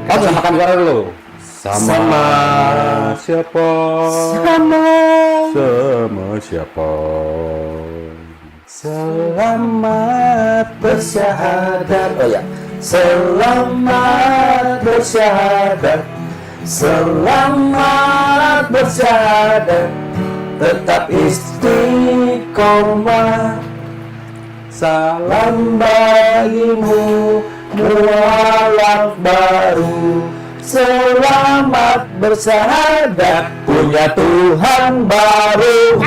Kamu samakan suara dulu. Sama siapa? Sama siapa? Selamat bersyahadat. Oh ya. Selamat bersyahadat. Selamat bersyahadat. Tetap istiqomah. Salam bagimu mualaf baru. Selamat bersyahadat, punya Tuhan baru.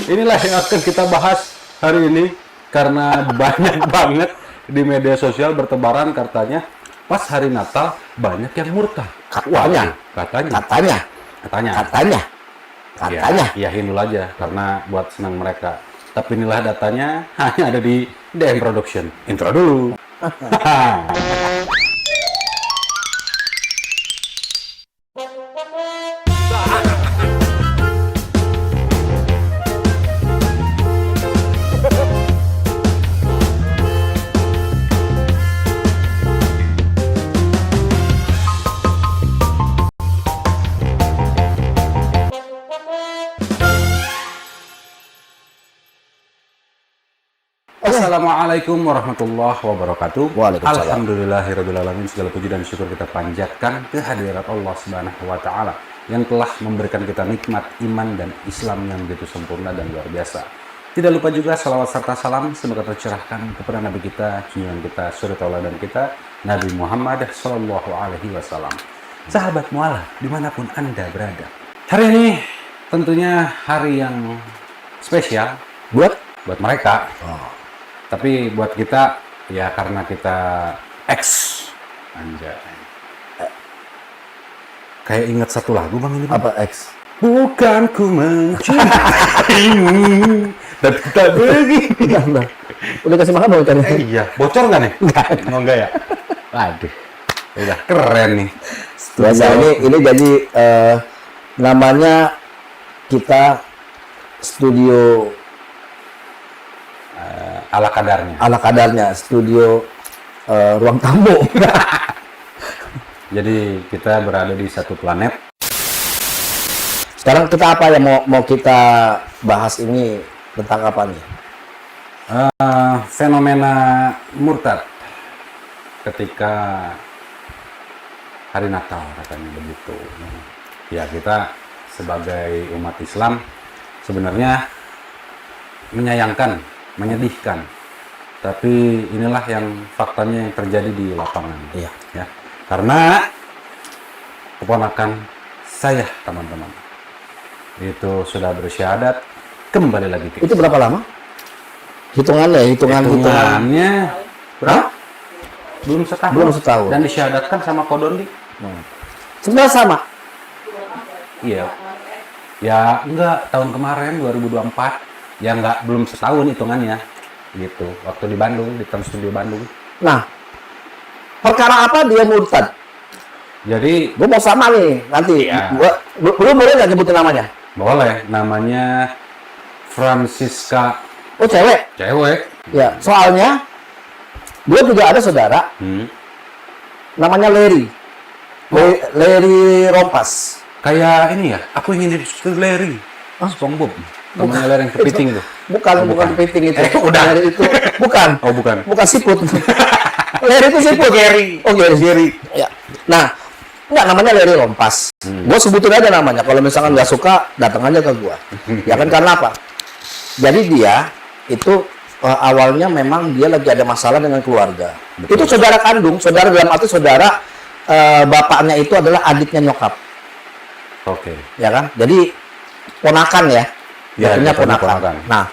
Inilah yang akan kita bahas hari ini karena banyak banget di media sosial bertebaran katanya pas hari Natal banyak yang murtad. Katanya. Ya, iyahin dulu aja karena buat senang mereka. Tapi inilah datanya hanya ada di DM Production. Intro dulu. Assalamualaikum warahmatullahi wabarakatuh. Waalaikumsalam. Alhamdulillahirrahmanirrahim. Segala puji dan syukur kita panjatkan kehadirat Allah Subhanahu wa Ta'ala yang telah memberikan kita nikmat iman dan Islam yang begitu sempurna dan luar biasa. Tidak lupa juga salawat serta salam semoga tercurahkan kepada Nabi kita, junjungan kita, suri tauladan kita, Nabi Muhammad Sallallahu Alaihi Wasallam. Sahabat mualah dimanapun Anda berada. Hari ini tentunya hari yang spesial buat mereka. Tapi buat kita, ya karena kita anjay. Kayak ingat satu lagu Bang ini. Apa X? Bukan ku mencintaimu dan tak begini. Udah kasih makan belum tadi? Iya, bocor nggak nih? Enggak ya? Aduh, udah keren nih. Biasa ini jadi namanya kita studio Ala kadarnya, studio ruang tamu. Jadi kita berada di satu planet. Sekarang kita apa yang mau kita bahas ini tentang apa nih? Fenomena murtad ketika hari Natal katanya begitu. Ya kita sebagai umat Islam sebenarnya menyayangkan, menyedihkan, tapi inilah yang faktanya yang terjadi di lapangan. Iya. Ya, karena keponakan saya teman-teman itu sudah bersyahadat kembali lagi ke Itu berapa lama? Hitungannya berapa? Belum setahun. Dan disyahadatkan sama Kodondi. Sebenarnya sama. Iya. Ya enggak, tahun kemarin 2024. Ya enggak, belum setahun hitungannya gitu, waktu di Bandung, di Trans Studio Bandung. Nah, perkara apa dia murtad? Jadi gue mau sama nih nanti. Iya. Lu boleh nggak nyebutin namanya? boleh, namanya Francisca. Oh, cewek. Ya, soalnya gue juga ada saudara namanya Larry. Larry Rompas. Kayak ini ya, aku ingin jadi Larry. SpongeBob. Namanya Larry yang kepiting itu. Bukan kepiting itu. Udah. Larry itu bukan. Oh, bukan. Bukan siput. Larry itu siput. Gary. Oh, Gary. Ya. Nah, enggak, namanya Larry Rompas. Gue sebutin aja namanya. Kalau misalkan nggak suka, datang aja ke gue. Ya kan, karena apa? Jadi dia itu awalnya memang dia lagi ada masalah dengan keluarga. Betul. Itu saudara kandung, saudara dalam arti saudara bapaknya itu adalah adiknya nyokap. Oke. Ya kan? Jadi ponakan ya. Jatuhnya ponakan. Nah,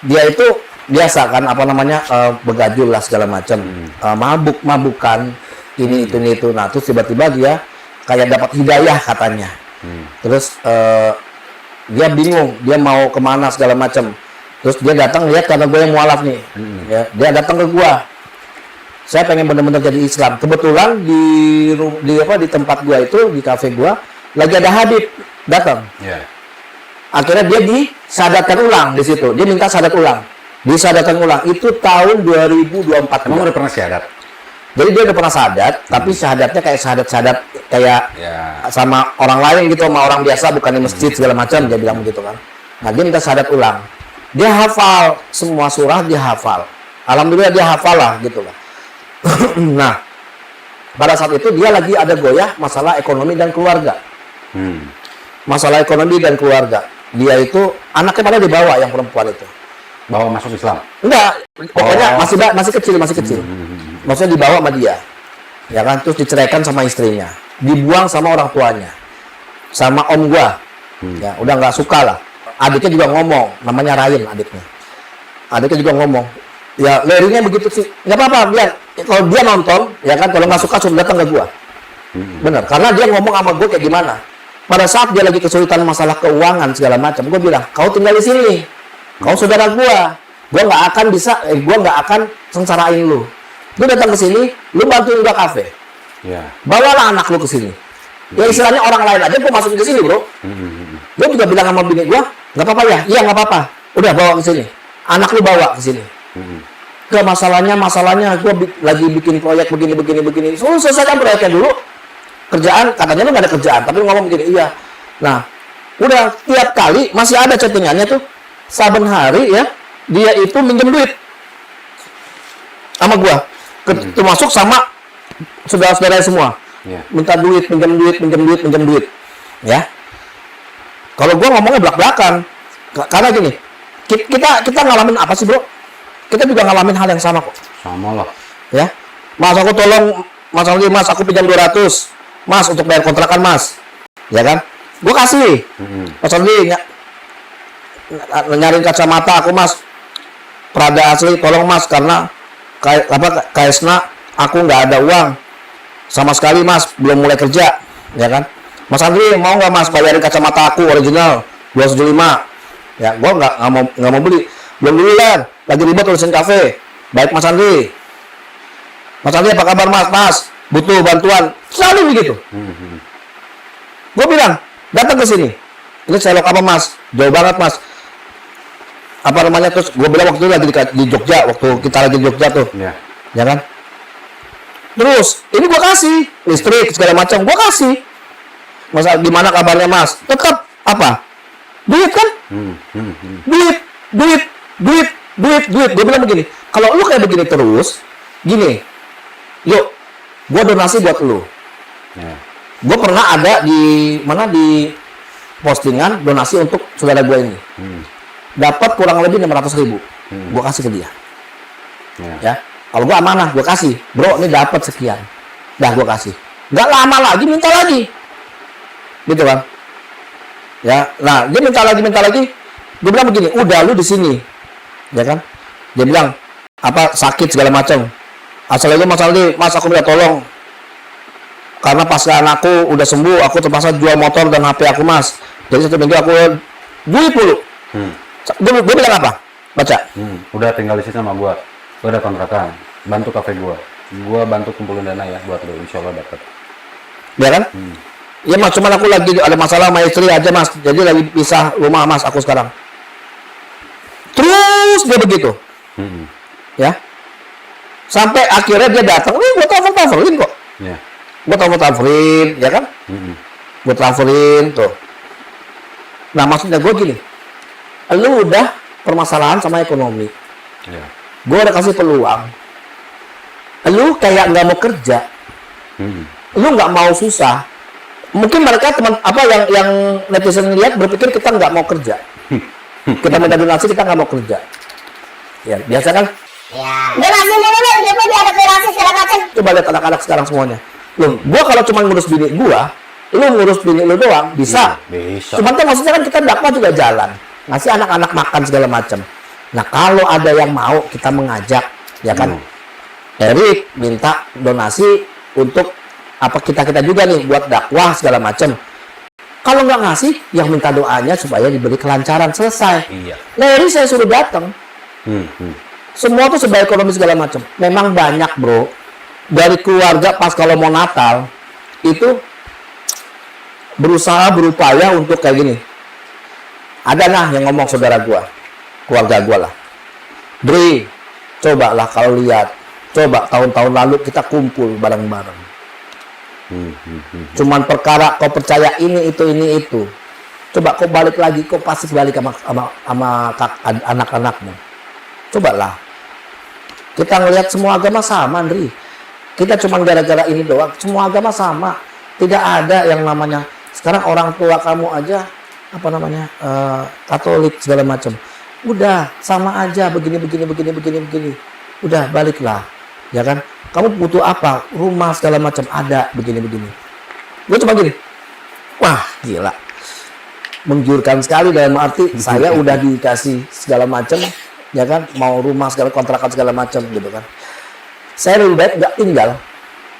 dia itu biasa kan apa namanya begajul lah segala macam. Mabuk-mabukan ini itu. Nah, terus tiba-tiba dia kayak dapat hidayah katanya. Terus dia bingung, dia mau kemana segala macam. Terus dia datang lihat karena gue yang mualaf nih. Ya, dia datang ke gua. Saya pengen benar-benar jadi Islam. Kebetulan di tempat gua itu, di kafe gua lagi ada Habib datang. Yeah. Akhirnya dia disyahadatkan ulang di situ. Dia minta syahadat ulang. Disadarkan ulang itu tahun 2024. Emang udah pernah syahadat? Jadi dia udah pernah syahadat, tapi syahadatnya kayak syahadat kayak sama orang lain gitu, sama orang biasa, bukan di masjid segala macam, dia bilang begitu kan. Nah, dia minta syahadat ulang. Dia hafal semua surah, dia hafal. Alhamdulillah dia hafal lah gitu lah. Nah, pada saat itu dia lagi ada goyah masalah ekonomi dan keluarga. Masalah ekonomi dan keluarga. Dia itu anaknya pada dibawa, yang perempuan itu. Bawa masuk Islam? Enggak, pokoknya masih kecil. Maksudnya dibawa sama dia, ya kan, terus diceraikan sama istrinya, dibuang sama orang tuanya, sama om gua, ya udah nggak suka lah. Adiknya juga ngomong, namanya Ryan adiknya juga ngomong, ya larinya begitu sih, nggak apa-apa, biar kalau dia nonton, ya kan, kalau nggak suka suruh datang ke gua, bener, karena dia ngomong sama gua kayak gimana. Pada saat dia lagi kesulitan masalah keuangan segala macam, gua bilang, kau tinggal di sini, kau saudara gua nggak akan bisa, gua nggak akan sengsarain lu. Lu datang ke sini, lu bantuin gua kafe. Ya. Bawalah anak lu ke sini. Ya istilahnya orang lain aja gua masukin ke sini, bro. Gua juga bilang sama bini gua, nggak apa-apa ya? Iya nggak apa-apa. Udah bawa ke sini. Anak lu bawa ke sini. Ke masalahnya gua lagi bikin proyek begini. So, selesaikan proyeknya dulu. Kerjaan, katanya lu nggak ada kerjaan, tapi lu ngomong begini, iya. Nah, udah tiap kali masih ada chattingannya tuh. Saben hari ya, dia itu minjem duit sama gua. Termasuk sama saudara-saudara semua, minta duit, pinjam duit, ya. Kalau gua ngomongnya belak-belakan, karena gini, kita ngalamin apa sih, bro? Kita juga ngalamin hal yang sama kok. Sama lah. Ya, mas aku tolong, mas aku pinjam 200, mas untuk bayar kontrakan mas, ya kan? Gua kasih, mas Ardi nyariin kacamata aku mas, Prada asli, tolong mas karena Kaisna aku nggak ada uang sama sekali mas, belum mulai kerja, ya kan. Mas Andri mau nggak mas bayarin kacamata aku original 275, ya gua nggak mau beli, belum beli kan, lagi ribet urusin kafe. Baik mas Andri apa kabar mas butuh bantuan, selalu begitu. Gua bilang datang ke sini, ini selok apa mas, jauh banget mas, apa namanya, terus gue bilang waktu itu lagi di Jogja, waktu kita lagi di Jogja tuh, ya kan. Terus ini gue kasih listrik segala macam, gue kasih. Masa gimana kabarnya mas? Tetap apa? Duit kan? Duit. Gue bilang begini, kalau lu kayak begini terus, gini, yuk, gue donasi buat lu. Gue pernah ada di postingan donasi untuk saudara gue ini. Dapat kurang lebih 600.000, gue kasih ke dia. Ya, kalau gue amanah, gue kasih, bro, ini dapat sekian, dah gue kasih. Nggak lama lagi minta lagi, gitu kan? Ya, nah dia minta lagi. Gue bilang begini, udah lu di sini, ya kan? Dia bilang apa sakit segala macam. Asal aja mas Aldi, mas aku minta tolong, karena pas anakku udah sembuh, aku terpaksa jual motor dan HP aku mas. Jadi satu minggu aku duit dulu. Gue bilang apa? Baca. Udah tinggal di sini sama gua ada kontrakan, bantu kafe gua bantu kumpulin dana ya buat lo, insya Allah dapat. Ya kan? Ya mas, cuman aku lagi ada masalah sama istri aja mas, jadi lagi pisah rumah mas aku sekarang. Terus dia begitu, ya. Sampai akhirnya dia datang, gue teleponin kok. Gue teleponin, ya kan? Gue teleponin tuh. Nah maksudnya gue gini, lu udah permasalahan sama ekonomi, gue udah kasih peluang, lu kayak nggak mau kerja, lu nggak mau susah. Mungkin mereka teman apa yang netizen lihat berpikir kita nggak mau kerja, kita minta donasi kita nggak mau kerja, ya biasa kan? Donasi dulu, dia ada donasi segala macam. Coba lihat anak-anak sekarang semuanya. Gue kalau cuma ngurus bini gue, lu ngurus bini lu doang bisa. Cuman kan maksudnya kan kita dakwah juga jalan, ngasih anak-anak makan segala macam. Nah kalau ada yang mau kita mengajak, ya kan, Erik minta donasi untuk apa kita juga nih buat dakwah segala macam. Kalau nggak ngasih, yang minta doanya supaya diberi kelancaran, selesai. Larry saya suruh datang. Semua tuh sebab ekonomi segala macam. Memang banyak bro, dari keluarga pas kalau mau Natal itu berusaha berupaya untuk kayak gini. Ada nah yang ngomong saudara gua, keluarga gua lah. Dri, cobalah kalau lihat, coba tahun-tahun lalu kita kumpul bareng-bareng. Cuman perkara kau percaya ini itu. Coba kau balik lagi, kau pasti balik sama anak-anakmu. Cobalah. Kita ngelihat semua agama sama, Andri. Kita cuma gara-gara ini doang. Semua agama sama. Tidak ada yang namanya sekarang orang tua kamu aja Katolik segala macam. Udah sama aja begini. Udah baliklah, ya kan? Kamu butuh apa? Rumah segala macam ada begini. Gue cuma gini. Wah, gila. Menggiurkan sekali dalam arti saya udah dikasih segala macam, ya kan? Mau rumah segala kontrakan segala macam gitu kan. Saya lebih baik nggak tinggal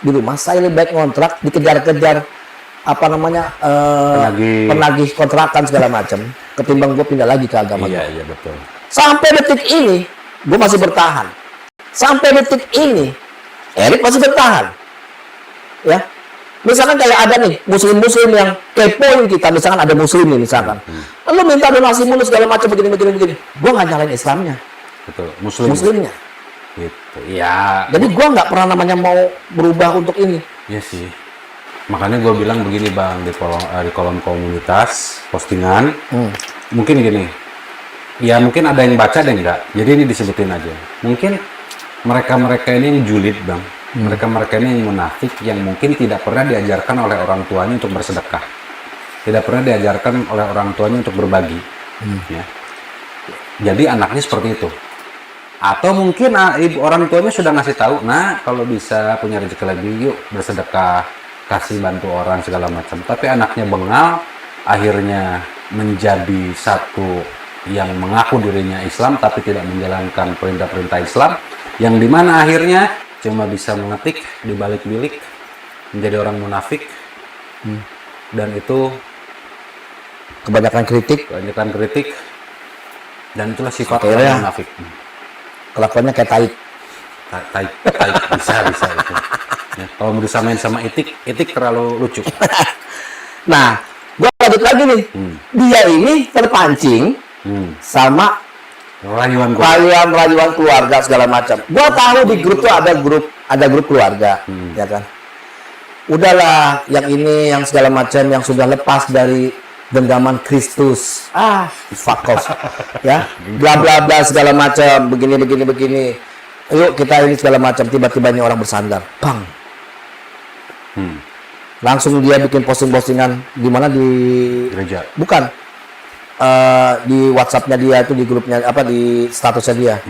di rumah, saya lebih baik ngontrak, dikejar-kejar penagih kontrakan segala macam, ketimbang gue pindah lagi ke agama. Iya betul. Sampai detik ini gue masih bertahan. Sampai detik ini Erik masih bertahan. Ya, misalkan kayak ada nih muslim yang kepoin kita, misalkan ada muslim nih misalkan, lu minta donasi mulu segala macam begini, gue nggak nyalain Islamnya. Betul. Muslimnya. Gitu. Ya. Jadi gue nggak pernah namanya mau berubah untuk ini. Iya sih. Makanya gue bilang begini bang di kolom komunitas postingan. Mungkin gini. Ya mungkin ada yang baca ada yang enggak. Jadi ini disebutin aja. Mungkin mereka ini yang julid bang. Mereka ini yang munafik yang mungkin tidak pernah diajarkan oleh orang tuanya untuk bersedekah. Tidak pernah diajarkan oleh orang tuanya untuk berbagi. Ya. Jadi anaknya seperti itu. Atau mungkin orang tuanya sudah ngasih tahu, nah kalau bisa punya rezeki lebih yuk bersedekah, kasih bantu orang segala macam. Tapi anaknya bengal, akhirnya menjadi satu yang mengaku dirinya Islam tapi tidak menjalankan perintah-perintah Islam, yang dimana akhirnya cuma bisa mengetik di balik bilik, menjadi orang munafik, dan itu kebanyakan kritik, dan itulah sifat orang munafik. Kelakuannya kayak tai. Bisa itu. Ya, kalau mau disamain sama itik terlalu lucu. Nah, gua lanjut lagi nih. Dia ini terpancing sama rayuan keluarga segala macam. Gua tahu di grup tuh ada grup keluarga, ya kan. Udahlah, yang ini yang segala macam yang sudah lepas dari genggaman Kristus, fuck off, ya, bla bla bla segala macam, begini, yuk kita ini segala macam, tiba-tibanya orang bersandar, bang, langsung dia bikin postingan di mana di gereja, bukan, di WhatsApp-nya dia itu di grupnya di statusnya dia,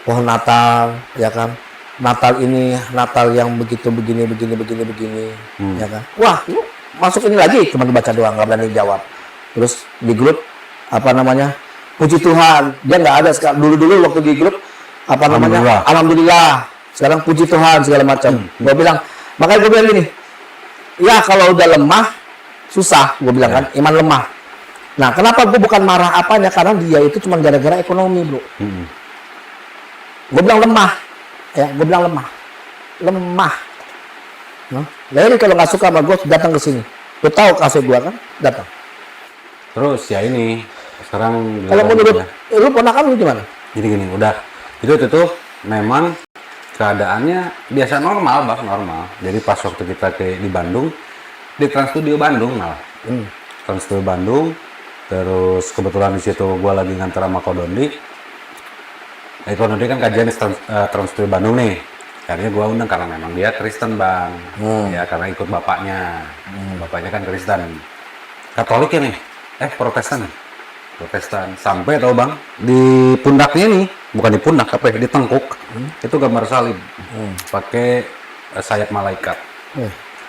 pohon Natal, ya kan, Natal ini Natal yang begitu begini, ya kan, wah, lu masuk ini lagi cuma dibaca doang, nggak berani jawab. Terus di grup puji Tuhan, dia nggak ada dulu waktu di grup alhamdulillah, sekarang puji Tuhan segala macam. Makanya gue bilang gini, ya kalau udah lemah susah, gue bilang kan, iman lemah. Nah, kenapa gue bukan marah apanya, karena dia itu cuma gara-gara ekonomi, bro. Gue bilang lemah, lemah. Jadi kalau nggak suka sama gue, datang ke sini. Lu tahu kafe gue kan, datang. Terus ya ini sekarang kalau menurut lu ponakan lu gimana? Jadi gini, udah itu memang keadaannya biasa normal. Jadi pas waktu kita di Bandung, di Trans Studio Bandung malah. Trans Studio Bandung, terus kebetulan di situ gue lagi nganter sama Kodondi. Kodondi kan kajian di Trans Studio Bandung nih. Akhirnya gue undang karena memang dia Kristen bang, ya karena ikut bapaknya kan Kristen, Katolik ya nih, Protestan, sampai tau bang di pundaknya nih, bukan di pundak tapi di tengkuk, itu gambar salib, pakai sayap malaikat.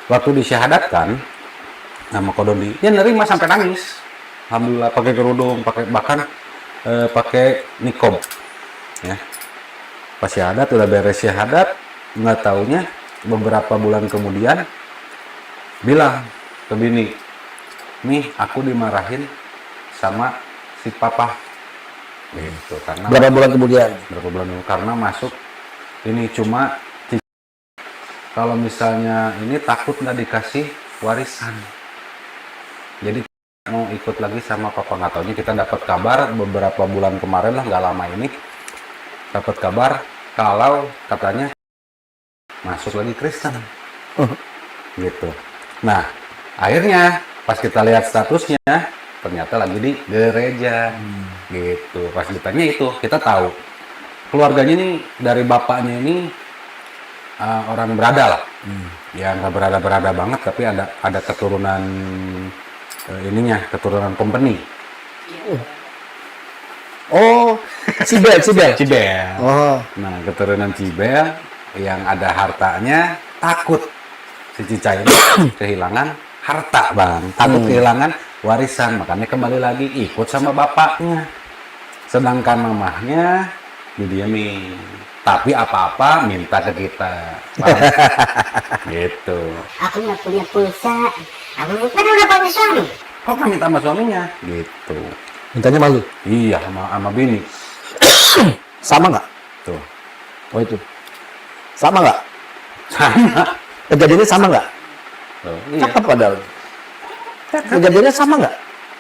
Waktu disyahadatkan nama Kodondi, dia nerima sampai nangis, alhamdulillah, pakai kerudung, pakai nikob, ya. Pas syahadat, udah beres syahadat, nggak taunya beberapa bulan kemudian bilang ke bini, nih aku dimarahin sama si papa, gitu. Karena berapa bulan kemudian? Karena masuk ini cuma kalau misalnya ini takut nggak dikasih warisan, jadi mau ikut lagi sama papa. Nggak taunya kita dapat kabar beberapa bulan kemarin lah, nggak lama ini, dapat kabar kalau katanya masuk lagi Kristen. Gitu. Nah, akhirnya pas kita lihat statusnya, ternyata lagi di gereja. Gitu. Pas ditanya itu, kita tahu keluarganya ini dari bapaknya ini orang berada lah. Ya nggak berada banget, tapi ada keturunan keturunan company. Oh, Cibel. Cibel. Oh. Nah, keturunan Cibel yang ada hartanya, takut si Cica ini kehilangan harta, Bang. Takut kehilangan warisan, makanya kembali lagi ikut sama bapaknya. Sedangkan mamahnya didiemin. Tapi apa-apa minta ke kita. Gitu. Aku nggak punya pulsa. Aku kan udah punya suami. Kok minta sama suaminya? Gitu. Mintanya malu. Iya, sama bini. Sama nggak? Tuh. Oh itu. Sama nggak? Sama. Kejadiannya sama nggak? Tuh, iya. Cakep padahal. Kejadiannya sama nggak?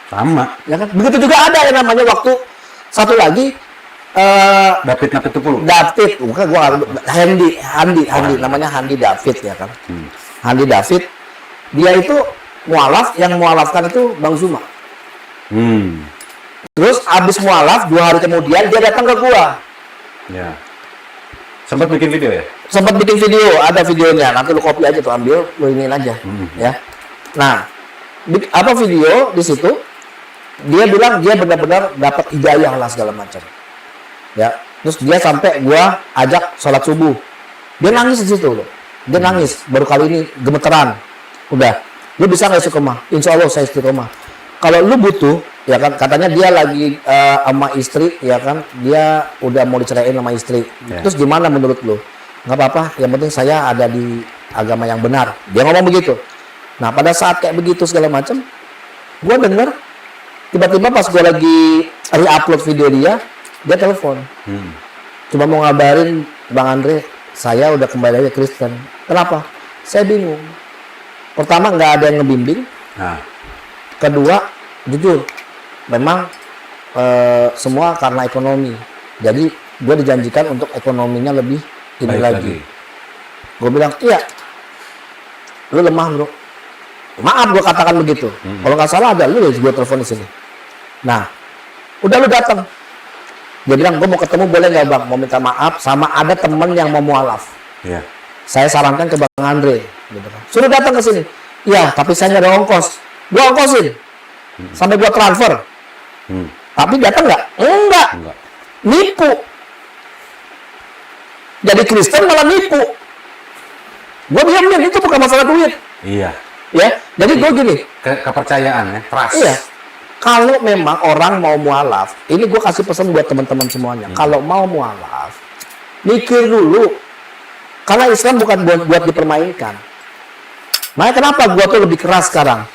Sama. Ya kan? Begitu juga ada yang namanya waktu satu lagi David Napitupulu. David, bukan gua Handi, namanya Handi David ya kan. Handi David, dia itu mualaf, yang mualafkan itu Bang Zuma. Terus abis mualaf 2 hari kemudian dia datang ke gua. Ya. Sempat bikin video ya? Sempat bikin video, ada videonya. Nanti lu copy aja tuh, ambil, lu iniin aja, ya. Nah, apa video di situ? Dia bilang dia benar-benar dapat hidayah lah segala macam. Ya, terus dia sampai gua ajak sholat subuh. Dia nangis di situ loh. Dia nangis, baru kali ini gemeteran. Udah, lu bisa nggak istiqomah? Insya Allah saya istiqomah. Kalau lu butuh, ya kan, katanya dia lagi sama istri, ya kan, dia udah mau diceraiin sama istri. Ya. Terus gimana menurut lu? Nggak apa-apa, yang penting saya ada di agama yang benar. Dia ngomong begitu. Nah, pada saat kayak begitu segala macam, gua denger, tiba-tiba pas gua lagi re-upload video dia telepon. Cuma mau ngabarin, Bang Andre, saya udah kembali lagi Kristen. Kenapa? Saya bingung. Pertama, nggak ada yang ngebimbing. Nah. Kedua, jujur, memang semua karena ekonomi. Jadi, gue dijanjikan untuk ekonominya lebih ini lagi. Gue bilang, iya, lu lemah bro. Maaf gue katakan begitu. Kalau nggak salah ada lu gue telepon di sini. Nah, udah lu datang. Dia bilang, gue mau ketemu boleh nggak bang? Mau minta maaf sama ada temen yang mau mualaf. Iya. Saya sarankan ke Bang Andre. Gitu kan. Suruh datang ke sini. Iya, tapi saya nggak ada ongkos. Gue ongkosin. Sampai gue transfer. Tapi datang nggak? Enggak. Nipu. Jadi Kristen malah nipu. Gue diamin, itu bukan masalah duit. Iya. Ya, jadi gue gini. Kepercayaan ya, trust. Iya. Kalau memang orang mau mualaf, ini gue kasih pesan buat teman-teman semuanya. Kalau mau mualaf, mikir dulu. Karena Islam bukan buat dipermainkan. Makanya kenapa gue tuh lebih keras sekarang.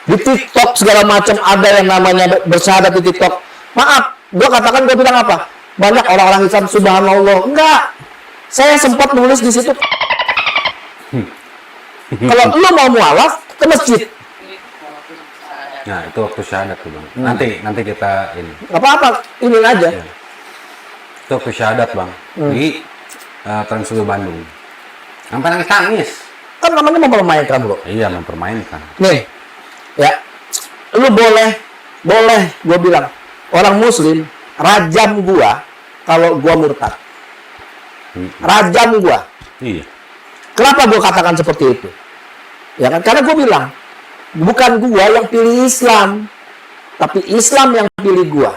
Di TikTok segala macam ada yang namanya bersyahadat di TikTok. Maaf, gue katakan, gue bilang apa? Banyak orang-orang Islam subhanallah. Enggak. Saya sempat nulis di situ. Kalau lo mau mualaf, ke masjid. Nah, itu waktu syahadat tuh, Bang. Nanti kita ini. Gak apa-apa, ini aja. Ya. Itu waktu syahadat, Bang. Di Trans Studio Bandung. Sampai nangis. Kan namanya mempermainkan, bro. Iya, mempermainkan. Nih, ya, lu boleh, gue bilang, orang muslim, rajam gua kalau gua murtad. Rajam gua. Iya. Kenapa gua katakan seperti itu? Ya kan, karena gua bilang, bukan gua yang pilih Islam, tapi Islam yang pilih gua.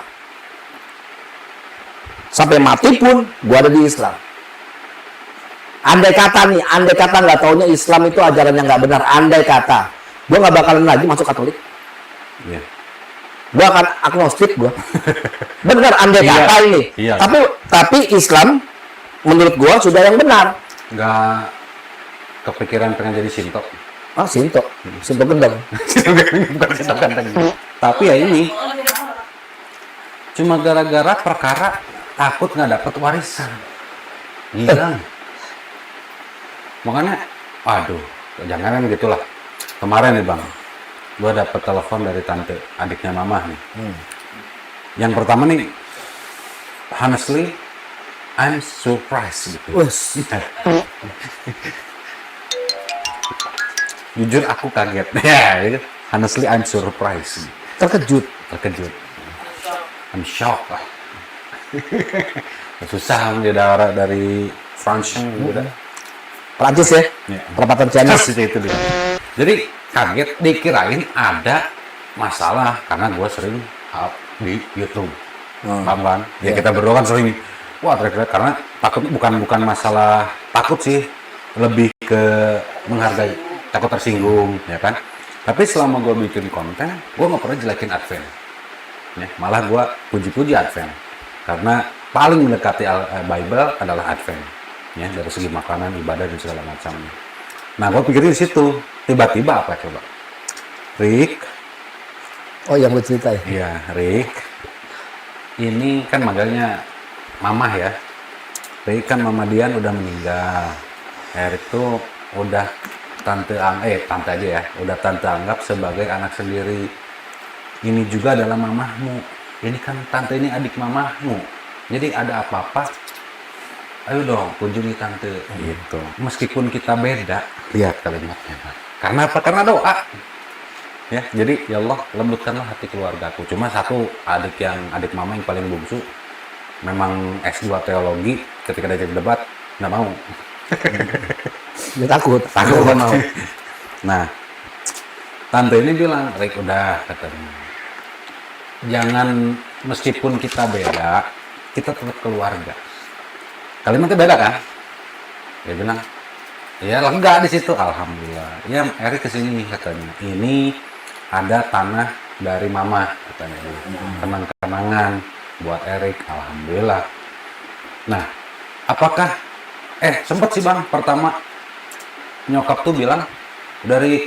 Sampai mati pun, gua ada di Islam. Andai kata nggak taunya Islam itu ajaran yang nggak benar, andai kata, gue nggak bakalan lagi masuk Katolik. Iya. Gue akan agnostik gue. Benar, andai kata ini. Iya. Tapi Islam menurut gue sudah yang benar. Nggak kepikiran pengen jadi Sinto. Ah, Sinto gendang. Bukan Sinto ganteng. Tapi ya ini cuma gara-gara perkara takut nggak dapat warisan. Gila. Makanya, aduh, jangan gitulah. Kemarin nih Bang, gua dapet telepon dari tante, adiknya Mama nih. Yang pertama nih, honestly I'm surprised gitu. Wes. Jujur aku kaget. Ya, honestly I'm surprised. Terkejut. I'm shocked lah. Susah dia dari France gitu. Prancis ya? Ya. Perapatan Cianis. Itu dia. Jadi kaget dikirain ada masalah karena gue sering up di YouTube. Paham kan? Ya kita berdua kan sering wah teriak-teriak karena takut bukan masalah takut sih, lebih ke menghargai, takut tersinggung ya kan. Tapi selama gue bikin konten, gue nggak pernah jelekin Advent. Ya, malah gue puji-puji Advent karena paling mendekati Bible adalah Advent. Ya, dari segi makanan, ibadah dan segala macamnya. Nah, gue pikirin di situ. Tiba-tiba apa coba? Rick. Oh, yang lu cerita ya? Iya, Rick. Ini kan manggilnya Mamah ya. Rick kan Mama Dian udah meninggal. Erik tuh udah tante aja ya. Udah tante anggap sebagai anak sendiri. Ini juga adalah mamahmu. Ini kan tante ini adik mamahmu. Jadi ada apa-apa, ayo dong kunjungi tante gitu. Meskipun kita beda, lihat kalimatnya. Karena apa? Karena doa. Ya, jadi ya Allah lembutkanlah hati keluargaku. Cuma satu adik mama yang paling bungsu memang S2 teologi, ketika dia debat nggak mau. Dia takut Nggak mau. Nah, tante ini bilang, Rick udah katanya. Jangan meskipun kita beda, kita tetap keluarga. Kalimatnya beda kan? Dia bilang, ya lega di situ. Alhamdulillah. Ya Erik kesini katanya. Ini ada tanah dari mama katanya. Kenang-kenangan buat Erik. Alhamdulillah. Nah, apakah? Sempet sih bang. Pertama nyokap tuh bilang dari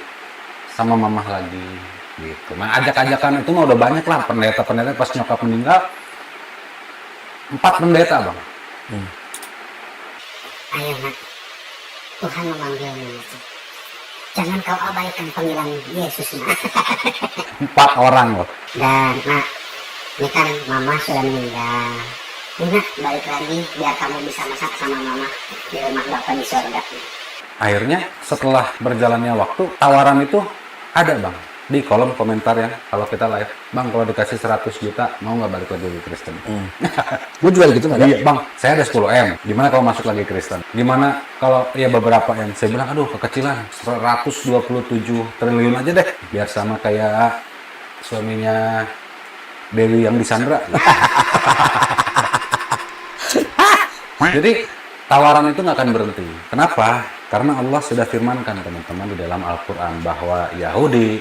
sama mamah lagi gitu. Nah ajak-ajakan itu mah udah banyak lah pendeta-pendeta pas nyokap meninggal. 4 pendeta bang. Ayo nak, Tuhan memanggilmu. Jangan kau abaikan panggilan Yesus nak. 4 orang loh. Dan nak, ini kan mama sudah meninggal. Ini nak, balik lagi biar kamu bisa masak sama mama di rumah Bapa di surga. Akhirnya setelah berjalannya waktu, tawaran itu ada bang di kolom komentar ya. Kalau kita live, bang kalau dikasih 100 juta mau nggak balik lagi Kristen? Gue juga gitu nggak ada? Iya bang, saya ada 10 M. Gimana kalau masuk lagi Kristen? Gimana kalau ya beberapa M? Saya bilang aduh kekecilan, 127 triliun aja deh, biar sama kayak suaminya Dewi yang disandra. Jadi tawaran itu nggak akan berhenti. Kenapa? Karena Allah sudah firmankan teman-teman di dalam Al-Quran bahwa Yahudi,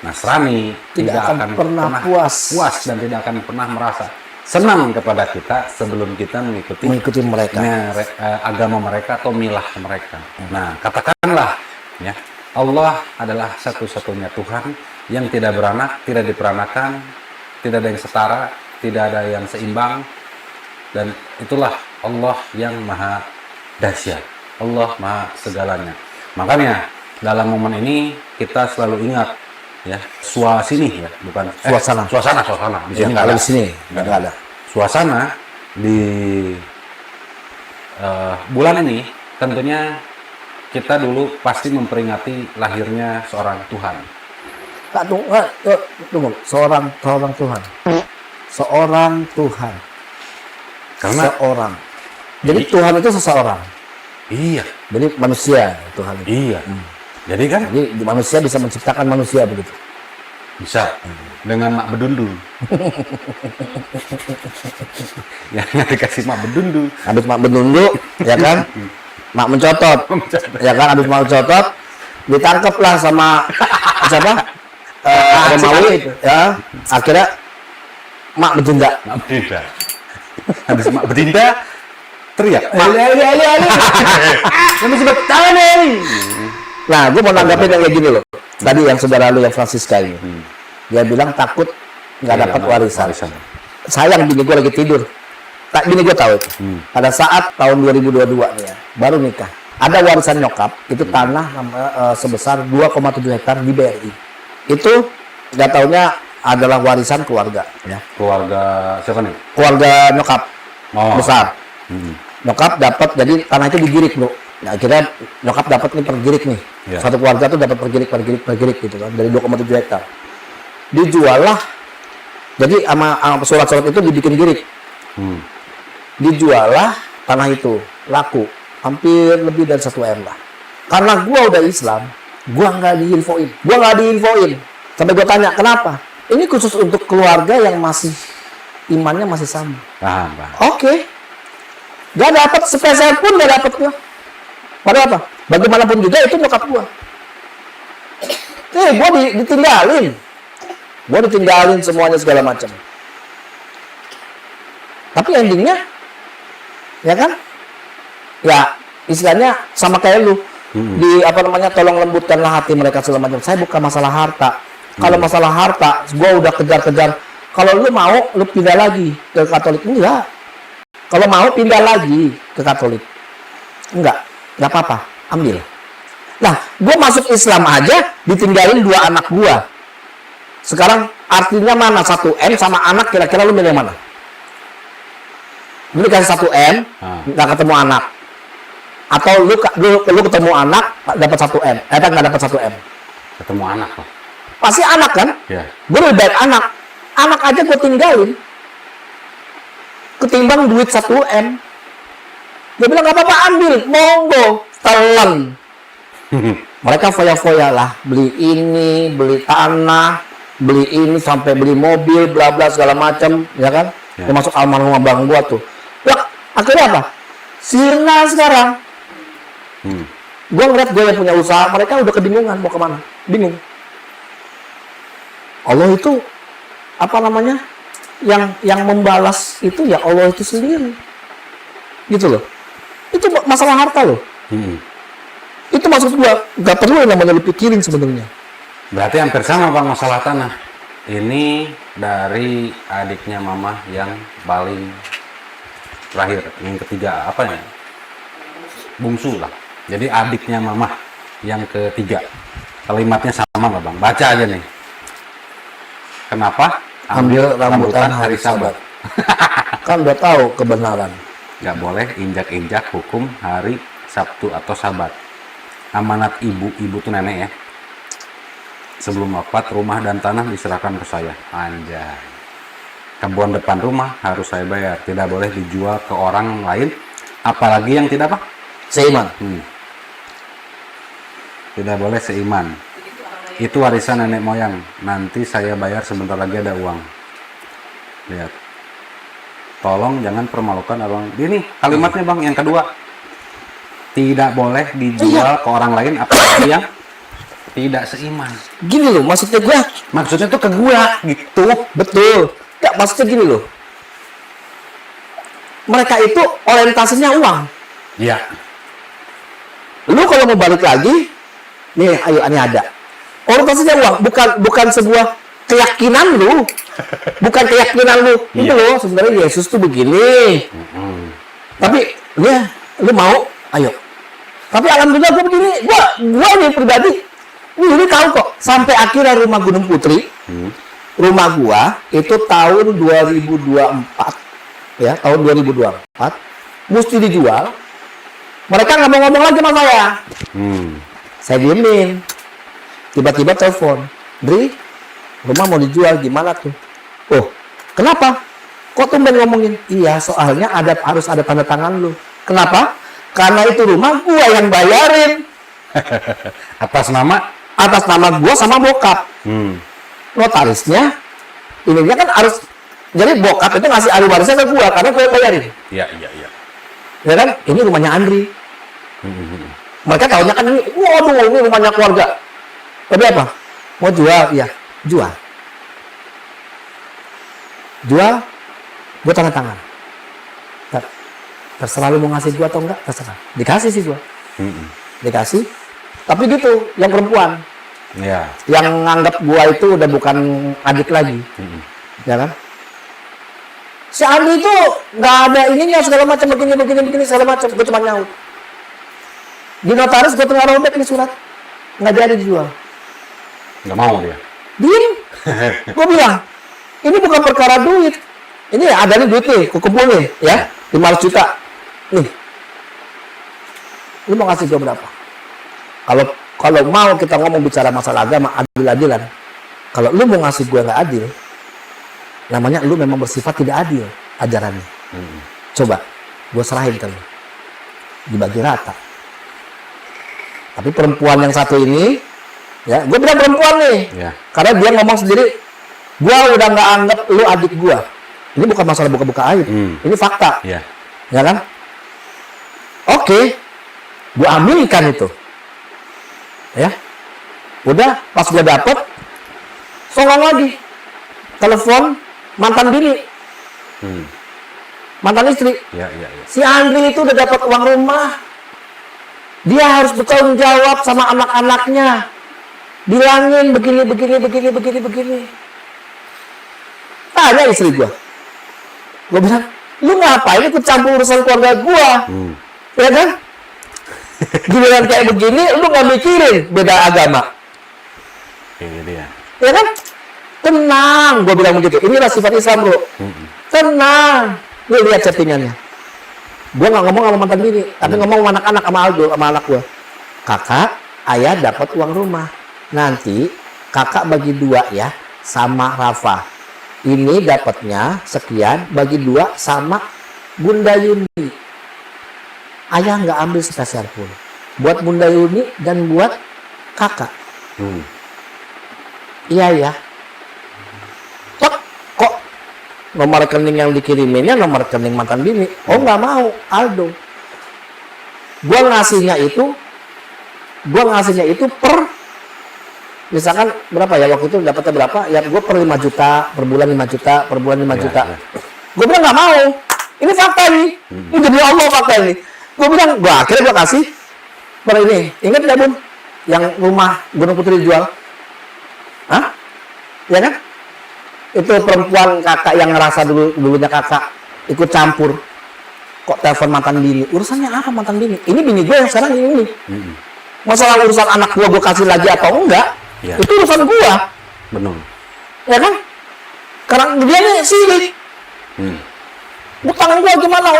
Nasrani tidak akan pernah puas dan tidak akan pernah merasa senang kepada kita sebelum kita mengikuti mereka agama mereka atau milah mereka. Nah, katakanlah ya, Allah adalah satu-satunya Tuhan yang tidak beranak, tidak diperanakan, tidak ada yang setara, tidak ada yang seimbang, dan itulah Allah yang maha dahsyat, Allah maha segalanya. Makanya dalam momen ini kita selalu ingat ya, suasana ya, bukan suasana di sini nggak ada. Di sini nggak ada. Suasana di bulan ini tentunya kita dulu pasti memperingati lahirnya seorang Tuhan. Tunggu, seorang Tuhan. Seorang Tuhan. Karena seorang. Jadi Tuhan itu seseorang. Iya. Jadi manusia Tuhan itu. Iya. Jadi kan? Jadi manusia bisa menciptakan manusia begitu. Bisa. Dengan mak bedundu. Yang dikasih mak bedundu. Habis mak bedundu, ya kan? Mak mencotot. Ya kan? Habis mak mencotot, ditangkaplah sama siapa? Romawi. Ya. Akhirnya mak bertindak. Habis mak bertindak, teriak. Kamu sebut tangan ini. Nah, gue mau nanggapin yang kayak gini loh. Tadi yang saudara lu yang Francisca ini, dia bilang takut nggak dapat warisan. Sayang bini gue lagi tidur. Bini gue tahu itu. Pada saat tahun 2022 nih ya, baru nikah. Ada warisan nyokap, itu tanah sebesar 2,7 hektar di BRI. Itu nggak taunya adalah warisan keluarga. Ya. Keluarga siapa nih? Keluarga nyokap. besar. Nyokap dapat, jadi tanah itu digirik bro. Nah, akhirnya nyokap dapat nih pergirik nih. Satu keluarga tuh dapat pergirik gitu kan, dari 2,7 hektar. Dijual lah. Jadi sama surat-surat itu dibikin girik. Dijual lah tanah itu, laku. Hampir lebih dari 1 M lah. Karena gua udah Islam, gua nggak diinfoin. Sampai gua tanya, kenapa? Ini khusus untuk keluarga yang masih imannya masih sama. Paham. Oke. Gak dapat sepeser pun gak dapat gua. Padahal apa? Bagaimanapun juga itu nyokap gua. Gua ditinggalin. Gua ditinggalin semuanya segala macam. Tapi endingnya, ya kan? Ya istilahnya sama kayak lu. Di tolong lembutkanlah hati mereka segala macam. Saya bukan masalah harta. Kalau masalah harta, gua udah kejar-kejar. Kalau lu mau, lu pindah lagi ke Katolik. Enggak. Kalau mau pindah lagi ke Katolik. Enggak apa-apa, ambil. Nah, gua masuk Islam aja ditinggalin 2 anak gua. Sekarang artinya mana 1 M sama anak, kira-kira lu milih mana? Lu dikasih 1 M, nggak ketemu anak. Atau lu ketemu anak, dapat 1 M. Nggak dapat 1 M. Ketemu anak loh. Pasti anak kan? Iya. Gue lebih baik anak. Anak aja gue tinggalin. Ketimbang duit 1 M. Dia bilang, nggak apa-apa, ambil. Monggo. Telan. Mereka foya-foya lah. Beli ini, beli tanah, beli ini, sampai beli mobil, bla bla segala macam, ya kan? Ya. Termasuk almarhum abang gua tuh. Ya, akhirnya apa? Sirna sekarang. Gua ngeliat gue yang punya usaha, mereka udah kebingungan mau kemana. Bingung. Allah itu yang membalas itu ya Allah itu sendiri, gitu loh. Itu masalah harta loh. Itu maksud gua, nggak perlu yang namanya lu pikirin sebenarnya. Berarti hampir sama bang masalah tanah. Ini dari adiknya mama yang paling terakhir, yang ketiga apa ya? Bungsu lah. Jadi adiknya mama yang ketiga. Kalimatnya sama nggak bang? Baca aja nih. Kenapa? Ambil rambutan hari Sabat. Kan udah tahu kebenaran. Nggak boleh injak-injak hukum hari Sabtu atau Sabat. Amanat ibu tuh nenek ya. Sebelum wafat, rumah dan tanah diserahkan ke saya. Anjay. Kebun depan rumah harus saya bayar. Tidak boleh dijual ke orang lain. Apalagi yang tidak apa? Seiman. Tidak boleh seiman. Itu warisan nenek moyang. Nanti saya bayar, sebentar lagi ada uang. Lihat. Tolong jangan permalukan orang. Ini kalimatnya bang, yang kedua. Tidak boleh dijual ke orang lain apalagi yang tidak seiman. Gini loh, maksudnya gue. Maksudnya tuh ke gua gitu. Betul. Ya, maksudnya gini loh. Mereka itu orientasinya uang. Iya. Lu kalau mau balik lagi, nih ayo ini ada. Orientasinya uang, bukan sebuah keyakinan lu. Bukan keyakinan lu. Itu loh, sebenarnya Yesus tuh begini. Tapi ya, lu mau, ayo. Tapi alhamdulillah gue begini, gue nih pribadi, ini tahu kok. Sampai akhirnya rumah Gunung Putri, rumah gua itu tahun 2024, ya tahun 2024, mesti dijual. Mereka nggak mau ngomong lagi sama saya. Saya diemin. Tiba-tiba telepon, Dri, rumah mau dijual, gimana tuh? Oh, kenapa? Kok tumben ngomongin? Iya, soalnya harus ada tanda tangan lu. Kenapa? Karena itu rumah gua yang bayarin. Atas nama Gua sama bokap. Notarisnya, ininya kan harus, jadi bokap itu ngasih ahli warisnya ke gua karena gua bayarin. Iya. Ya kan? Ini rumahnya Andri. Mereka tahunya kan ini, waduh, ini rumahnya keluarga. Tapi apa? Mau jual? Iya, jual. Jual, gua tanda tangan. Terserah lu mau ngasih gua atau enggak, terserah. Dikasih sih gua. Dikasih. Tapi gitu, yang perempuan. Iya. Yang nganggap gua itu udah bukan adik lagi. Ya kan? Si Andi itu nggak ada ininya segala macam begini segala macam. Gua cuma nyaut. Di notaris gua tengah robek ini surat. Nggak jadi dijual. Nggak mau dia. Diem. Gua bilang, ini bukan perkara duit. Ini ada nih duit nih, kumpul nih, ya, 500 juta. Nih, lu mau ngasih gue berapa? Kalau mau kita ngomong bicara masalah agama, adil-adilan. Kalau lu mau ngasih gue nggak adil, namanya lu memang bersifat tidak adil ajarannya. Coba, gue serahin ke lu, dibagi rata. Tapi perempuan yang satu ini, ya, gue bilang perempuan nih, karena dia ngomong sendiri, gue udah nggak anggap lu adik gue. Ini bukan masalah buka-buka aib, ini fakta, ya kan? Oke, gue ambilkan itu, ya. Udah, pas gue dapet, songong lagi, telepon mantan bini, mantan istri. Si Andri itu udah dapat uang rumah, dia harus bertanggung jawab sama anak-anaknya. Bilangin begini. Tanya istri gue bilang, lu ngapain ikut campur urusan keluarga gue? Ya kan? Giliran kayak begini, lu nggak mikirin beda agama. Ya kan? Tenang, gue bilang begitu. Inilah sifat Islam, bro. Tenang. Lu lihat chattingannya. Gue nggak ngomong sama mantan bini, tapi ngomong sama anak-anak, sama Aldo, sama anak gue. Kakak, ayah dapat uang rumah. Nanti kakak bagi 2 ya, sama Rafa. Ini dapatnya sekian, bagi 2 sama Bunda Yuni. Ayah nggak ambil sepeser pun. Buat Bunda Yuni dan buat kakak. Iya ya. Kok nomor rekening yang dikiriminnya nomor rekening mantan bini? Oh nggak mau, Aldo. Gua ngasihnya itu per, misalkan berapa ya waktu itu dapatnya berapa? Ya gue per 5 juta, per bulan 5 juta, per bulan 5 juta. Gue bilang nggak mau. Ini fakta nih. Ini demi Allah fakta ini. Gue bilang, akhirnya gue kasih per ini. Ingat nggak Bun? Yang rumah Gunung Putri dijual? Hah? Ya kan? Itu perempuan kakak yang ngerasa dulunya kakak ikut campur. Kok telepon mantan bini? Urusannya apa mantan bini? Ini bini gue yang sekarang ini. Masalah urusan anak gue kasih lagi atau enggak? Ya. Itu urusan gua. Benar. Ya kan? Karena dia nih sirik. Utang gua gimana?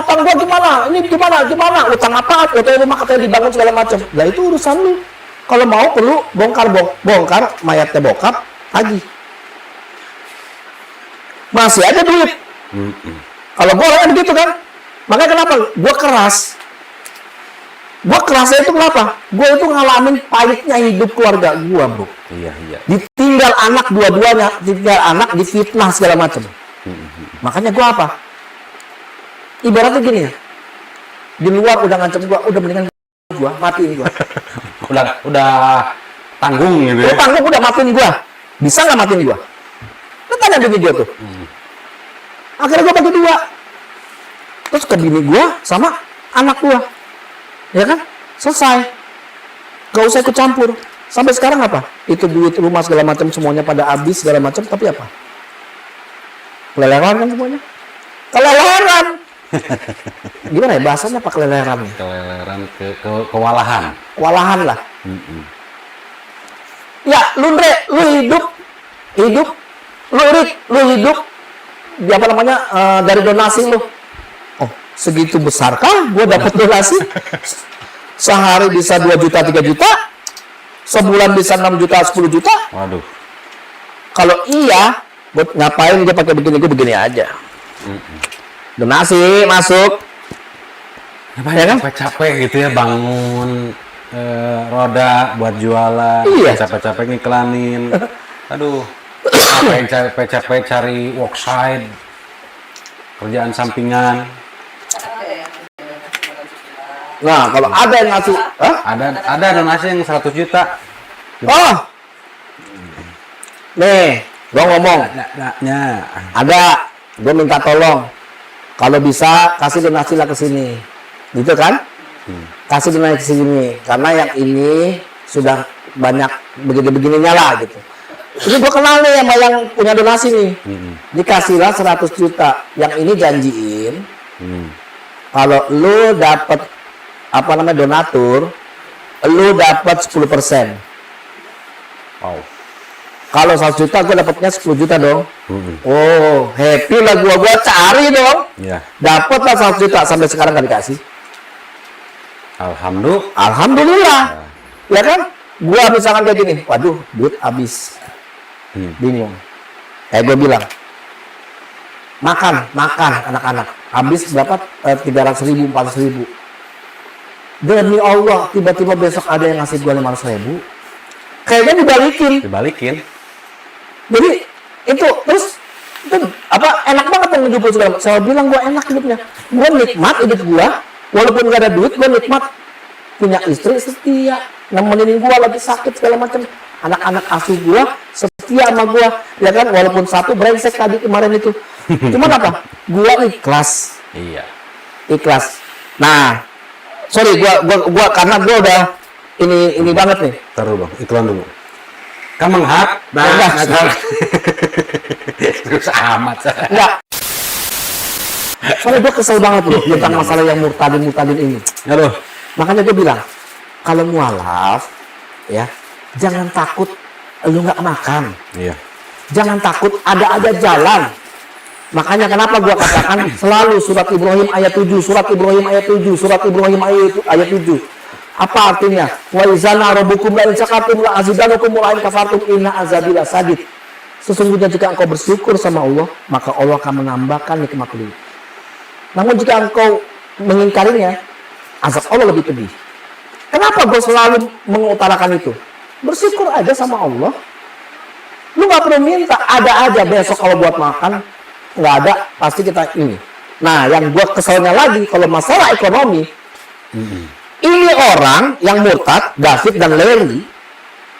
Ini gimana? Utang apa? Utang rumah katanya dibangun segala macam. Nah itu urusan lu. Kalau mau perlu bongkar mayatnya bokap lagi. Masih ada duit. Kalau gua orangnya begitu kan. Makanya kenapa? Gua keras. Gua kerasnya itu kenapa? Gua itu ngalamin pahitnya hidup keluarga gua, bro. Iya. Ditinggal anak dua-duanya, ditinggal anak, difitnah segala macam. Makanya gua apa? Ibaratnya gini ya. Di luar udah ngancam gua, udah mendingan gua matiin gua. udah tanggung gitu ya. Tanggung udah matiin gua. Bisa nggak matiin gua? Lu tanya di video tuh. Akhirnya gua bagi 2. Terus ke bini gua sama anak gua. Ya kan? Selesai. Gak usah ikut campur. Sampai sekarang apa? Itu duit rumah segala macam semuanya pada habis segala macam, tapi apa? Keleleran kan semuanya? Keleleran. Gimana ya bahasanya apa keleleran? Keleleran kewalahan. Kewalahan lah. Ya, lu Ndre, lu hidup, lu hidup, apa namanya, dari donasi lu. Oh, segitu besarkah gue dapat donasi? Sehari bisa 2 juta, 3 juta, sebulan bisa 6 juta, 10 juta. Waduh. Kalau iya, gue ngapain gue pakai begini aja. Donasi masuk. Ya kan? Capek-capek gitu ya bangun roda buat jualan. Iya. Capek-capek ngiklanin. Aduh. Capek-capek cari worksite. Kerjaan sampingan. Nah, kalau ada yang ngasih, ada donasi yang 100 juta. Oh, nih, gua ngomong, ada, gua minta tolong, kalau bisa kasih donasi lah ke sini, gitu kan? Kasih donasi ke sini, karena yang ini sudah banyak begini-begininya lah, gitu. Ini gua kenal nih sama yang punya donasi nih, dikasihlah 100 juta, yang ini janjiin, kalau lu dapet apa namanya donatur, lu dapat 10%. Wow. Kalau 100 juta gue dapatnya 10 juta dong. Oh, happy lah gua cari dong. Iya. Dapatlah 100 juta sampai sekarang nggak dikasih. Alhamdulillah. Ya kan? Gua misalkan kayak gini, waduh, duit habis. Bingung. Gue bilang, makan anak-anak. Habis berapa? 300.000, 400.000. Demi Allah, tiba-tiba besok ada yang ngasih gua 500.000. Kayaknya dibalikin. Jadi itu terus itu apa enak banget yang hidup segala macam. Saya bilang gua enak hidupnya. Gua nikmat hidup gua, walaupun gak ada duit, gua nikmat punya istri setia, nemenin gua lagi sakit segala macam. Anak-anak asuh gua setia sama gua, ya kan, walaupun satu brengsek tadi kemarin itu. Cuman apa? Gua ikhlas. Iya. Ikhlas. Nah, sorry gua karena gua udah ini banget nih. Taruh bang, iklan dulu. Kamu menghap? Terus amat. Enggak. Soalnya gue kesel banget loh tentang masalah yang murtadin ini. Aduh. Makanya gue bilang, kalau mualaf, ya, jangan takut lu nggak makan. Iya. Jangan takut ada aja jalan. Makanya kenapa gue katakan selalu surat Ibrahim ayat 7, surat Ibrahim ayat 7, surat Ibrahim ayat 7. Apa artinya? Wa izana rabbukum la in syakartum la azidannakum wa in kafartum inna azabi lasadid. Sesungguhnya jika engkau bersyukur sama Allah, maka Allah akan menambahkan nikmat beliau. Namun jika engkau mengingkarinya, azab Allah lebih pedih. Kenapa gue selalu mengutarakan itu? Bersyukur aja sama Allah. Lu gak perlu minta, ada aja besok kalau buat makan, nggak ada, pasti kita ini. Nah, yang gue keselnya lagi, kalau masalah ekonomi, ini orang yang murtad, David dan Larry,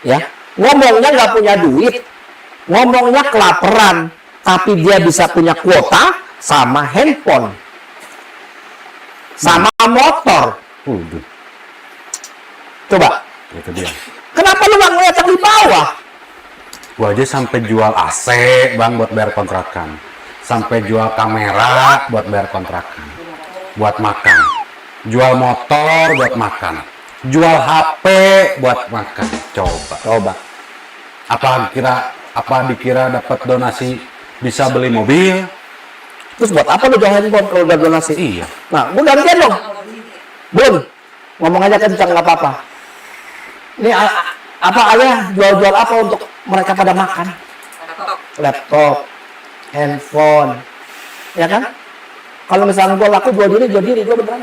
ya, ngomongnya nggak punya duit, ngomongnya kelaparan, tapi dia bisa punya kuota sama handphone, sama motor. Coba, Itu dia. kenapa lu nggak ngeliat yang di bawah? Gua aja sampai jual AC bang buat bayar kontrakan, sampai jual kamera buat bayar kontrakan, buat makan, jual motor buat makan, jual HP buat makan. Coba. Apa dikira dapat donasi bisa beli mobil? Terus buat apa lu jual handphone kalau udah donasi? Iya. Nah, gue gantian dong. Bun, ngomong aja kencang nggak apa-apa. Ini apa ayah jual-jual apa untuk mereka pada makan? Laptop, handphone, ya kan? Kalau misalnya gue laku jual diri gue beneran.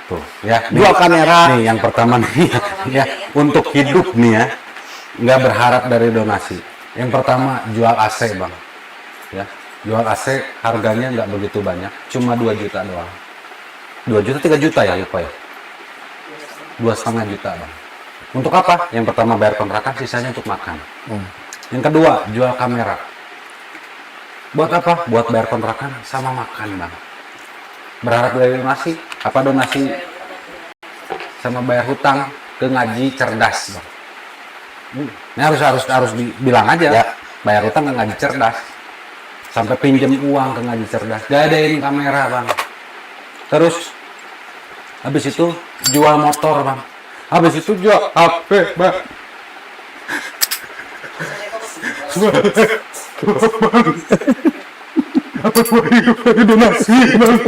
Tuh, ya. Jual kamera. Nih yang pertama nih, ya untuk hidup nih ya, nggak berharap dari donasi. Yang pertama jual AC bang, ya. Jual AC harganya nggak begitu banyak, cuma 2 juta doang. 2 juta, 3 juta ya lupa ya. 2,5 juta bang. Untuk apa? Yang pertama bayar kontrakan, sisanya untuk makan. Yang kedua jual kamera. Buat apa? Buat bayar kontrakan sama makan bang. Berharap dari donasi? Apa donasi sama bayar hutang ke ngaji cerdas bang? Ini harus dibilang aja. Ya. Bayar hutang ke ngaji cerdas. Sampai pinjam uang ke ngaji cerdas, gadain kamera bang. Terus habis itu jual motor bang, habis itu jual HP bang. Apa dari donasi bang?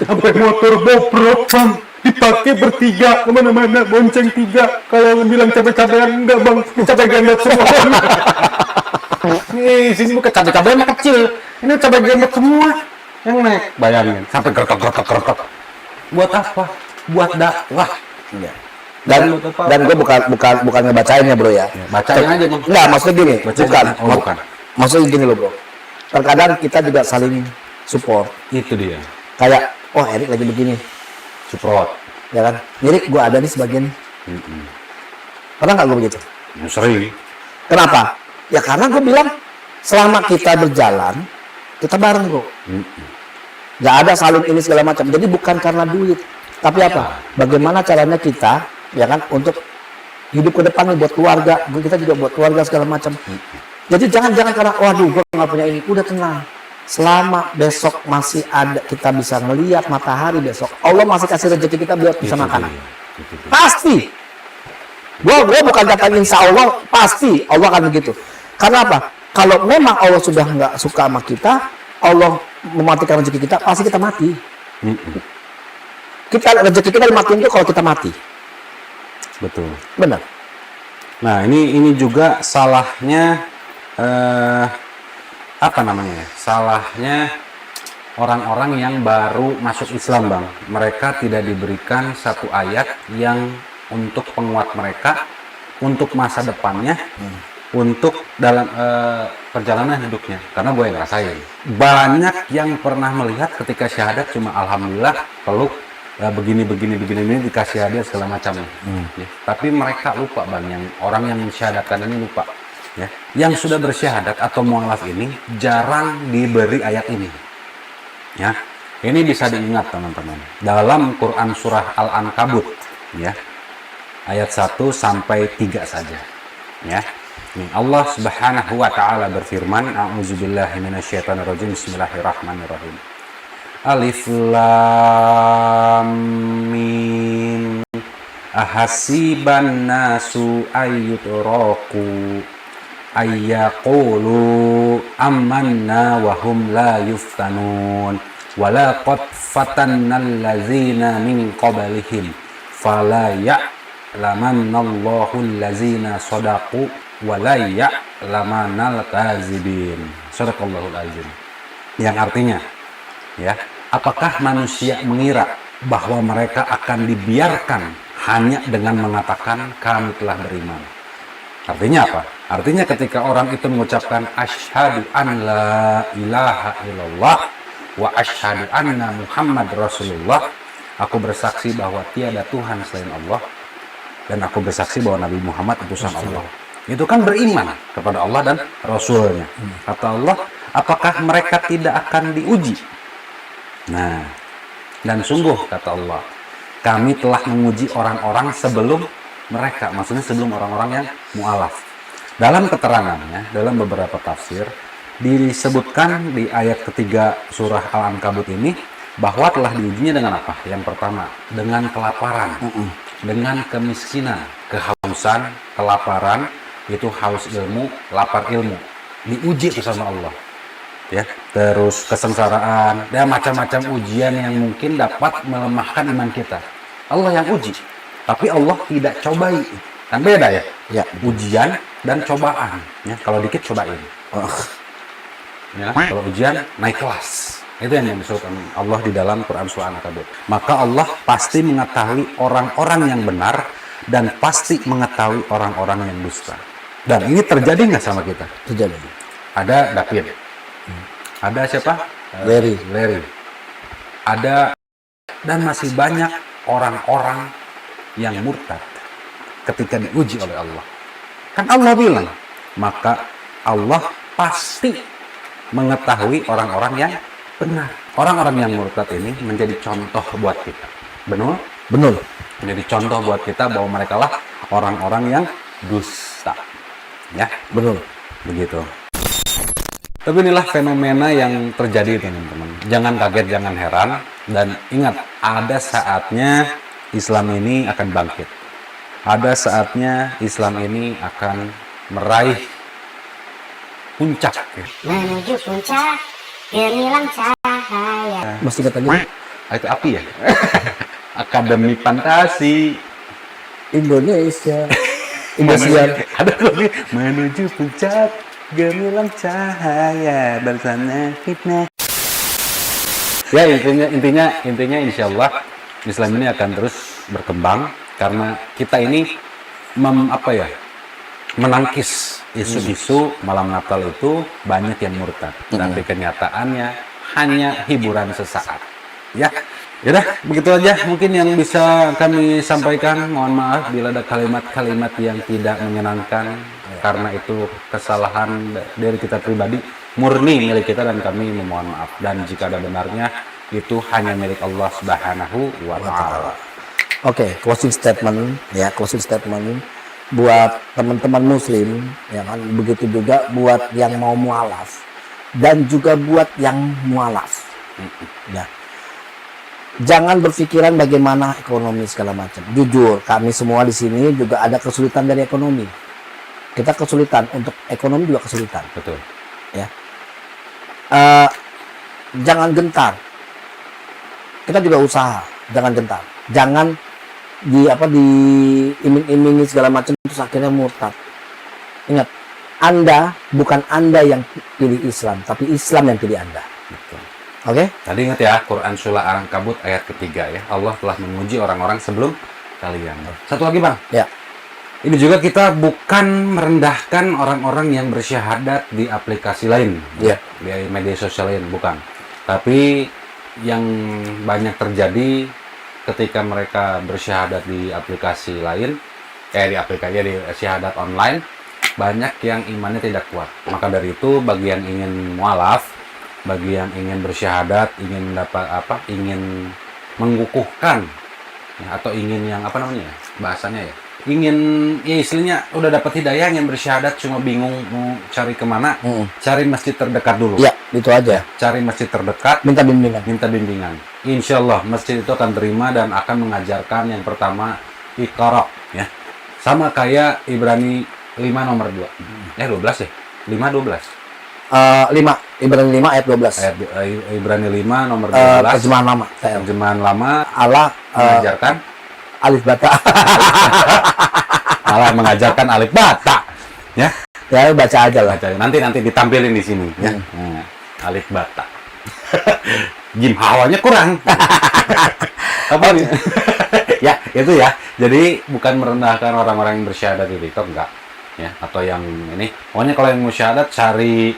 Sampai motor bobrok bang, dipakai bertiga kemana-mana, bonceng 3. Kalau bilang cabai-cabean enggak bang, cabai ganda semua. Nih, sini bukan cabai-cabai mah kecil. Ini cabai gendut semua yang naik. Bayangin, sampai gertok. Buat apa? Buat dakwah. Iya. Dan gue bukan ngebacain ya bro ya. Bacain aja bang. Enggak, maksudnya gini. Bacain. Bukan. Maksudnya gini loh bro. Terkadang kita juga saling support. Itu dia. Kayak, oh Erik lagi begini. Support. Ya kan? Erik gue ada di sebagian. Pernah nggak gue begitu? Sering. Kenapa? Ya karena gue bilang selama kita berjalan kita bareng bro. Nggak ada saling ini segala macam. Jadi bukan karena duit, tapi apa? Bagaimana caranya kita, ya kan, untuk hidup ke depan nih buat keluarga. Kita juga buat keluarga segala macam. Jadi jangan karena waduh gue nggak punya ini. Udah tenang. Selama besok masih ada, kita bisa melihat matahari besok. Allah masih kasih rezeki kita buat bisa makan. Pasti. Gua bukan katakan insya Allah pasti Allah akan begitu. Karena apa? Kalau memang Allah sudah nggak suka sama kita, Allah mematikan rezeki kita, pasti kita mati. Kita rezeki kita dimatiin itu kalau kita mati. Betul. Benar. Nah, ini juga salahnya apa namanya? Salahnya orang-orang yang baru masuk Islam, Bang. Mereka tidak diberikan satu ayat yang untuk penguat mereka, untuk masa depannya, untuk dalam perjalanan hidupnya. Karena gue yang ngerasain. Banyak yang pernah melihat ketika syahadat cuma alhamdulillah, peluk, begini dikasih hadiah segala macam. Ya. Tapi mereka lupa, Bang, yang orang yang mensyahadatkan ini lupa. Ya. Yang sudah bersyahadat atau mualaf ini jarang diberi ayat ini. Ya. Ini bisa diingat, teman-teman. Dalam Quran surah Al-Ankabut, ya. Ayat 1 sampai 3 saja. Ya. Nih, Allah Subhanahu wa taala berfirman, A'udzubillahi minasyaitonirrajim. Bismillahirrahmanirrahim. Alif lam mim. Ahasiban nasu ayyutraku ayyaqulu amanna wa hum la yuftanun. Walaqad fatannal ladzina min qablihim fala ya'lamannallahu allazina sadaqu wa la ya'lamanal kadzibin. Shadaqallahul azim. Yang artinya, ya, apakah manusia mengira bahwa mereka akan dibiarkan hanya dengan mengatakan kami telah beriman? Artinya apa? Artinya ketika orang itu mengucapkan asyhadu an la ilaha illallah wa asyhadu anna Muhammad Rasulullah, aku bersaksi bahwa tiada Tuhan selain Allah dan aku bersaksi bahwa Nabi Muhammad utusan Allah. Itu kan beriman kepada Allah dan Rasulnya. Kata Allah, apakah mereka tidak akan diuji? Nah, dan sungguh kata Allah, kami telah menguji orang-orang sebelum mereka, maksudnya sebelum orang-orang yang mu'alaf. Dalam keterangannya, dalam beberapa tafsir, disebutkan di ayat ketiga surah Al-Ankabut ini, bahwa telah diujinya dengan apa? Yang pertama, dengan kelaparan, dengan kemiskinan, kehausan, kelaparan, itu haus ilmu, lapar ilmu. Diuji itu sama Allah. Ya, terus kesengsaraan dan macam-macam ujian yang mungkin dapat melemahkan iman kita. Allah yang uji, tapi Allah tidak cobai. Kan beda ya? Ya, ujian dan cobaan. Ya, kalau dikit cobain. Ya, kalau ujian naik kelas. Itu yang disebutkan Allah di dalam Quran surah Al-Ankabut. Maka Allah pasti mengetahui orang-orang yang benar dan pasti mengetahui orang-orang yang dusta. Dan ini terjadi nggak sama kita? Terjadi. Ada David. Ada siapa? Larry. Ada, dan masih banyak orang-orang yang murtad ketika diuji oleh Allah. Kan Allah bilang, maka Allah pasti mengetahui orang-orang yang benar. Orang-orang yang murtad ini menjadi contoh buat kita. Benar? Benar. Menjadi contoh buat kita bahwa mereka lah orang-orang yang dusta. Ya, benar. Begitu. Tapi inilah fenomena yang terjadi, teman-teman. Jangan kaget, jangan heran, dan ingat, ada saatnya Islam ini akan bangkit. Ada saatnya Islam ini akan meraih puncak. Menuju puncak gemilang cahaya. Masih kata lagi. Itu api ya? Akademi Fantasi Indonesia. Indosiar. Ada lagi, menuju puncak gemilang cahaya bersama fitnah. Ya, intinya insya Allah Islam ini akan terus berkembang karena kita ini menangkis isu-isu malam Natal itu banyak yang murtad, tapi kenyataannya hanya hiburan sesaat. Ya, yaudah begitu aja mungkin yang bisa kami sampaikan. Mohon maaf bila ada kalimat-kalimat yang tidak menyenangkan, karena itu kesalahan dari kita pribadi, murni milik kita dan kami memohon maaf. Dan jika ada benarnya, itu hanya milik Allah Subhanahu wa Ta'ala. Oke, closing statement ya, closing statement buat teman-teman Muslim, ya kan, begitu juga buat yang mau mualaf dan juga buat yang mualaf. Ya, Jangan berpikiran bagaimana ekonomi segala macam. Jujur, kami semua di sini juga ada kesulitan dari ekonomi. Kita kesulitan, untuk ekonomi juga kesulitan. Betul. Ya. Jangan gentar. Kita juga usaha, jangan gentar. Jangan diiming-imingi segala macam terus akhirnya murtad. Ingat, bukan Anda yang pilih Islam, tapi Islam yang pilih Anda. Betul. Oke? Tadi ingat ya, Quran Surah Al-Ankabut ayat ketiga ya. Allah telah menguji orang-orang sebelum kalian. Satu lagi Bang. Ya. Ini juga kita bukan merendahkan orang-orang yang bersyahadat di aplikasi lain. Ya. Di media sosial lain, bukan. Tapi yang banyak terjadi ketika mereka bersyahadat di aplikasi lain, di syahadat online, banyak yang imannya tidak kuat. Maka dari itu, bagi yang ingin mualaf, bagi yang ingin bersyahadat, ingin mengukuhkan, ya, atau ingin yang bahasanya ya, ingin istilahnya udah dapat hidayah, ingin bersyahadat cuma bingung mau cari kemana, cari masjid terdekat dulu. Ya, itu aja. Cari masjid terdekat, Minta bimbingan. Insya Allah masjid itu akan terima dan akan mengajarkan yang pertama Iqra, ya, sama kayak Ibrani 5 nomor 2, 12 ya, 5:12. 5 Ibrani 5 ayat 12. Ibrani 5 nomor 12. Terjemahan lama. Terjemahan lama. Allah mengajarkan alif bata. Allah mengajarkan alif bata. Ya. Ya baca aja lah. Nanti ditampilin di sini ya. Alif bata. Jim hawanya kurang. Apa nih? Ya, itu ya. Jadi bukan merendahkan orang-orang yang bersyahadat di TikTok, enggak. Ya, atau yang ini. Pokoknya kalau yang mau syahadat cari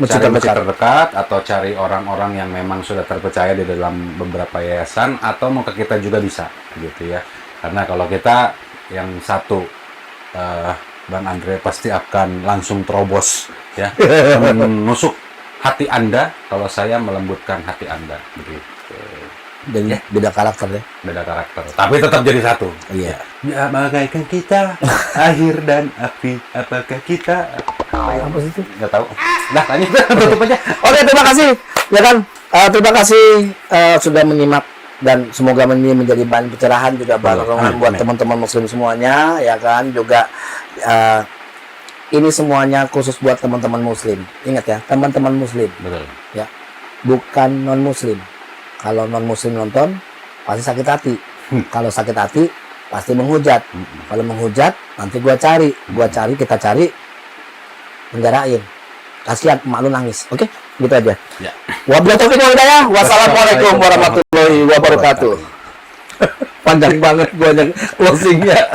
masjid terdekat, atau cari orang-orang yang memang sudah terpercaya di dalam beberapa yayasan, atau mau ke kita juga bisa gitu ya. Karena kalau kita yang satu Bang Andre pasti akan langsung terobos ya, menusuk hati Anda, kalau saya melembutkan hati Anda begitu. Jadi beda karakter ya. Beda karakter, tapi tetap jadi satu. Iya. Ya, bagaikan kita air dan api, apakah kita Apa sih itu? nggak tahu. Dah, lanjut, tutup aja. Oke, terima kasih. Ya kan? Terima kasih sudah menyimak, dan semoga ini menjadi bahan pencerahan juga barengan buat teman-teman muslim semuanya, ya kan? Juga ini semuanya khusus buat teman-teman muslim. Ingat ya, teman-teman muslim. Betul. Ya. Bukan non muslim. Kalau non muslim nonton pasti sakit hati. Kalau sakit hati pasti menghujat. Kalau menghujat nanti kita cari penjarain. Kasihan emak lu nangis. Oke? Gitu aja. Ya. Wabillahi taufiq wal hidayah. Wassalamualaikum warahmatullahi wabarakatuh. Panjang banget gua closingnya.